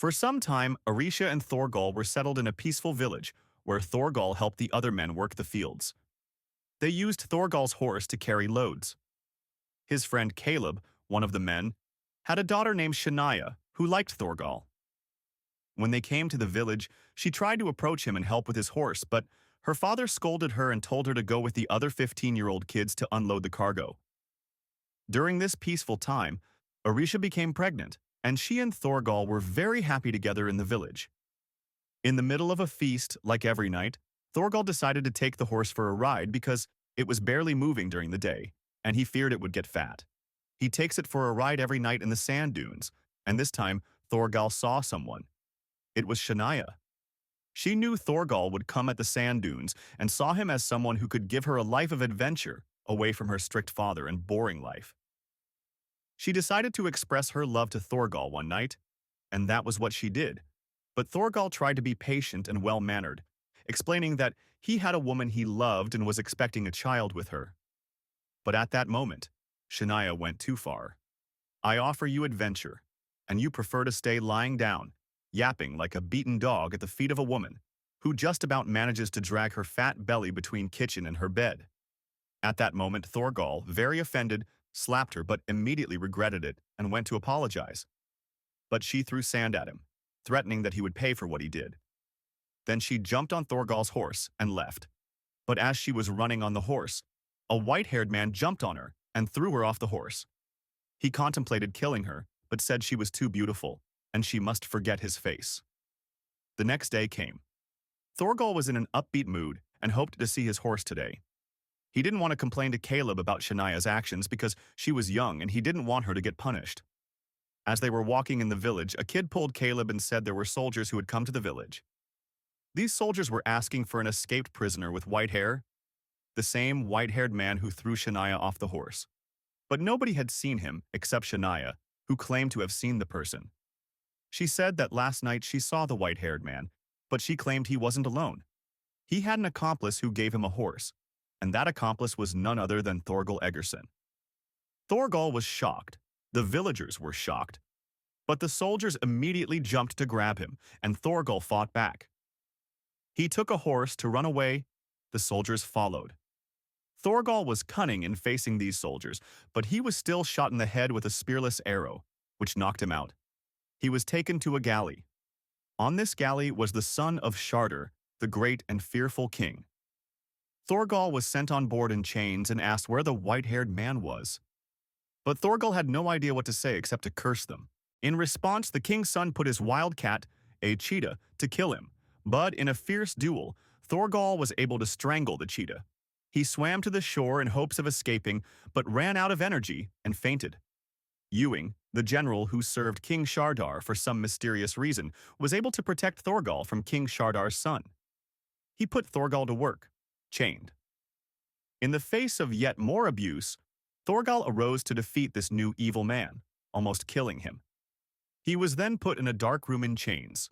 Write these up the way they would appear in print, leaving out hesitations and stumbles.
For some time, Arisha and Thorgal were settled in a peaceful village, where Thorgal helped the other men work the fields. They used Thorgal's horse to carry loads. His friend Caleb, one of the men, had a daughter named Shania, who liked Thorgal. When they came to the village, she tried to approach him and help with his horse, but her father scolded her and told her to go with the other 15-year-old kids to unload the cargo. During this peaceful time, Arisha became pregnant, and she and Thorgal were very happy together in the village. In the middle of a feast, like every night, Thorgal decided to take the horse for a ride because it was barely moving during the day, and he feared it would get fat. He takes it for a ride every night in the sand dunes, and this time Thorgal saw someone. It was Shania. She knew Thorgal would come at the sand dunes and saw him as someone who could give her a life of adventure away from her strict father and boring life. She decided to express her love to Thorgal one night, and that was what she did. But Thorgal tried to be patient and well-mannered, explaining that he had a woman he loved and was expecting a child with her. But at that moment, Shania went too far. "I offer you adventure, and you prefer to stay lying down, yapping like a beaten dog at the feet of a woman who just about manages to drag her fat belly between kitchen and her bed." At that moment, Thorgal, very offended, slapped her but immediately regretted it and went to apologize. But she threw sand at him, threatening that he would pay for what he did. Then she jumped on Thorgal's horse and left. But as she was running on the horse, a white-haired man jumped on her and threw her off the horse. He contemplated killing her, but said she was too beautiful, and she must forget his face. The next day came. Thorgal was in an upbeat mood and hoped to see his horse today. He didn't want to complain to Caleb about Shania's actions because she was young and he didn't want her to get punished. As they were walking in the village, a kid pulled Caleb and said there were soldiers who had come to the village. These soldiers were asking for an escaped prisoner with white hair, the same white-haired man who threw Shania off the horse. But nobody had seen him except Shania, who claimed to have seen the person. She said that last night she saw the white-haired man, but she claimed he wasn't alone. He had an accomplice who gave him a horse, and that accomplice was none other than Thorgal Eggerson. Thorgal was shocked. The villagers were shocked. But the soldiers immediately jumped to grab him, and Thorgal fought back. He took a horse to run away. The soldiers followed. Thorgal was cunning in facing these soldiers, but he was still shot in the head with a spearless arrow, which knocked him out. He was taken to a galley. On this galley was the son of Sharder, the great and fearful king. Thorgal was sent on board in chains and asked where the white-haired man was. But Thorgal had no idea what to say except to curse them. In response, the king's son put his wild cat, a cheetah, to kill him. But in a fierce duel, Thorgal was able to strangle the cheetah. He swam to the shore in hopes of escaping, but ran out of energy and fainted. Ewing, the general who served King Shardar for some mysterious reason, was able to protect Thorgal from King Shardar's son. He put Thorgal to work, chained. In the face of yet more abuse, Thorgal arose to defeat this new evil man, almost killing him. He was then put in a dark room in chains.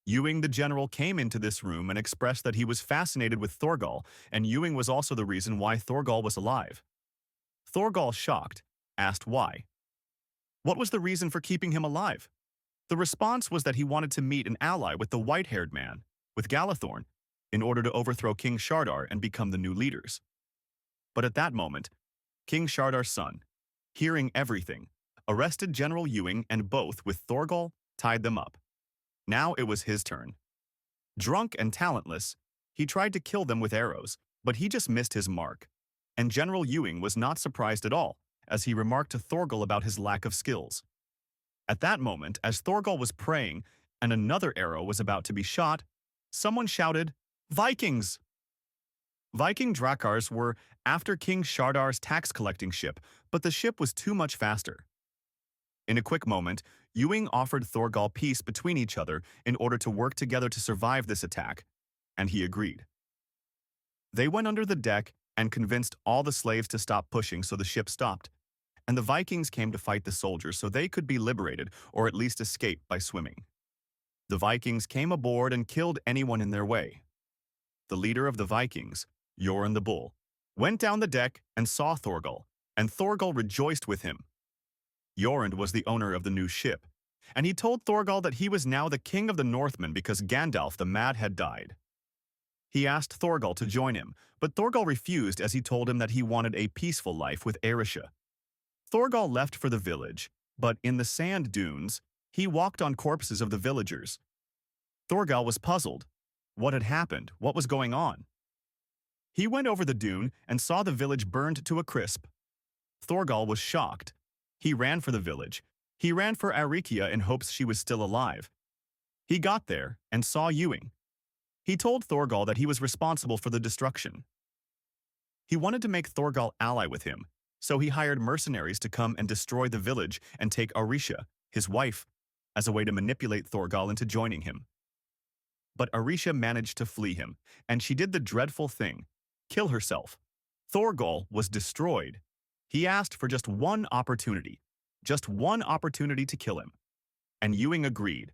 Ewing the general came into this room and expressed that he was fascinated with Thorgal, and Ewing was also the reason why Thorgal was alive. Thorgal, shocked, asked why. What was the reason for keeping him alive? The response was that he wanted to meet an ally with the white-haired man, with Galathorn, in order to overthrow King Shardar and become the new leaders. But at that moment, King Shardar's son, hearing everything, arrested General Ewing and both, with Thorgal, tied them up. Now it was his turn. Drunk and talentless, he tried to kill them with arrows, but he just missed his mark. And General Ewing was not surprised at all, as he remarked to Thorgal about his lack of skills. At that moment, as Thorgal was praying and another arrow was about to be shot, someone shouted, "Vikings!" Viking Drakars were after King Shardar's tax-collecting ship, but the ship was too much faster. In a quick moment, Ewing offered Thorgal peace between each other in order to work together to survive this attack, and he agreed. They went under the deck and convinced all the slaves to stop pushing so the ship stopped, and the Vikings came to fight the soldiers so they could be liberated or at least escape by swimming. The Vikings came aboard and killed anyone in their way. The leader of the Vikings, Yoren the Bull, went down the deck and saw Thorgal, and Thorgal rejoiced with him. Yoren was the owner of the new ship, and he told Thorgal that he was now the king of the Northmen because Gandalf the Mad had died. He asked Thorgal to join him, but Thorgal refused as he told him that he wanted a peaceful life with Erisha. Thorgal left for the village, but in the sand dunes, he walked on corpses of the villagers. Thorgal was puzzled. What had happened? What was going on? He went over the dune and saw the village burned to a crisp. Thorgal was shocked. He ran for the village. He ran for Arikia in hopes she was still alive. He got there and saw Ewing. He told Thorgal that he was responsible for the destruction. He wanted to make Thorgal ally with him, so he hired mercenaries to come and destroy the village and take Arisha, his wife, as a way to manipulate Thorgal into joining him. But Arisha managed to flee him, and she did the dreadful thing, kill herself. Thorgal was destroyed. He asked for just one opportunity to kill him. And Ewing agreed.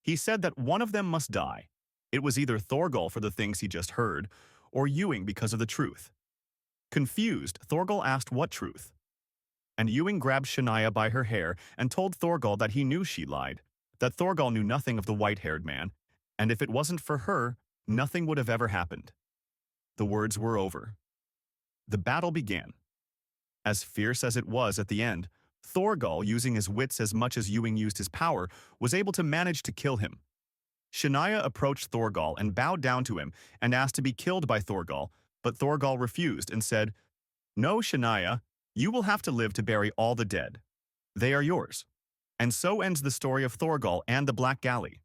He said that one of them must die. It was either Thorgal for the things he just heard, or Ewing because of the truth. Confused, Thorgal asked what truth. And Ewing grabbed Shania by her hair and told Thorgal that he knew she lied, that Thorgal knew nothing of the white-haired man, and if it wasn't for her, nothing would have ever happened. The words were over. The battle began. As fierce as it was at the end, Thorgal, using his wits as much as Ewing used his power, was able to manage to kill him. Shania approached Thorgal and bowed down to him and asked to be killed by Thorgal, but Thorgal refused and said, "No, Shania, you will have to live to bury all the dead. They are yours." And so ends the story of Thorgal and the Black Galley.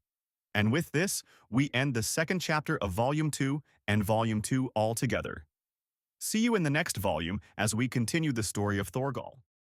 And with this, we end the second chapter of Volume 2 and Volume 2 altogether. See you in the next volume as we continue the story of Thorgal.